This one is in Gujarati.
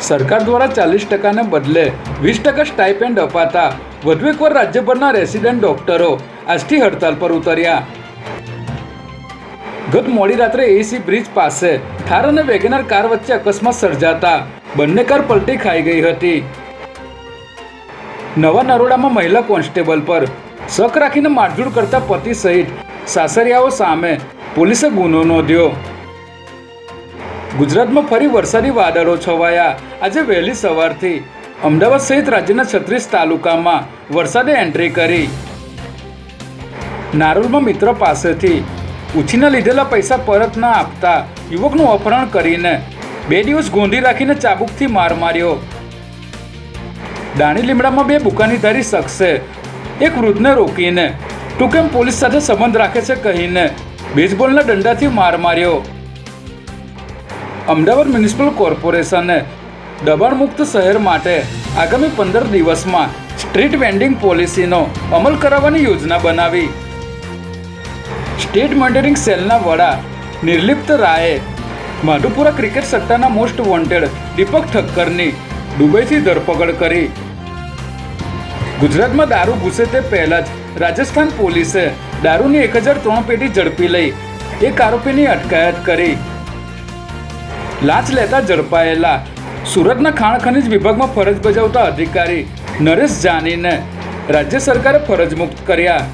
સરકાર દ્વારા 40% ને બદલે 20% સ્ટાઇપેન્ડ અપાતા વધુ એકવાર રાજ્યભરના રેસિડેન્ટ ડોક્ટરો આજથી હડતાલ પર ઉતર્યા. ગત મોડી રાત્રે એસી બ્રિજ પાસે થાર અને વેગેનર કાર વચ્ચે અકસ્માત સર્જાતા બંને કાર પલટી ખાઈ ગઈ હતી. નવા નરોડામાં મહિલા કોન્સ્ટેબલ પર શક રાખીને મારઝૂડ કરતા પતિ સહિત સાસરિયાઓ સામે પોલીસે ગુનો નોંધ્યો. ગુજરાતમાં ફરી વરસાદી વાદળો છવાયા. આજે વહેલી સવારથી અમદાવાદ સહિત રાજ્યના 36 તાલુકામાં વરસાદે એન્ટ્રી કરી. નારોલમાં મિત્ર પાસેથી ઉછીના લીધેલા પૈસા પરત ન આપતા યુવકનું અપહરણ કરીને 2 દિવસ ગોંધી રાખીને ચાબુકથી માર માર્યો. દાણી લીમડામાં 2 બુકાનીધારી શખ્સે એક વૃદ્ધને રોકીને તું કેમ પોલીસ સાથે સંબંધ રાખે છે કહીને બેઝબોલના દંડાથી માર માર્યો. અમદાવાદ મ્યુનિસિપલ કોર્પોરેશને દબાણ મુક્ત શહેર માટે આગામી 15 દિવસમાં સ્ટ્રીટ વેન્ડિંગ પોલિસીનો અમલ કરાવવાની યોજના બનાવી. સ્ટેટ મોનિટરિંગ સેલના વડા નિર્લિપ્ત રાયે માધુપુરા ક્રિકેટ સટ્ટાના મોસ્ટ વોન્ટેડ દીપક ઠક્કરની દુબઈથી ધરપકડ કરી. ગુજરાતમાં દારૂ ઘૂસે તે પહેલાં જ રાજસ્થાન પોલીસે દારૂની 1003 પેટી ઝડપી લઈ એક આરોપીની અટકાયત કરી. લાંચ લેતા ઝડપાયેલા સુરતના ખાણ ખનીજ વિભાગમાં ફરજ બજાવતા અધિકારી નરેશ જાનીને રાજ્ય સરકારે ફરજ મુક્ત કર્યા.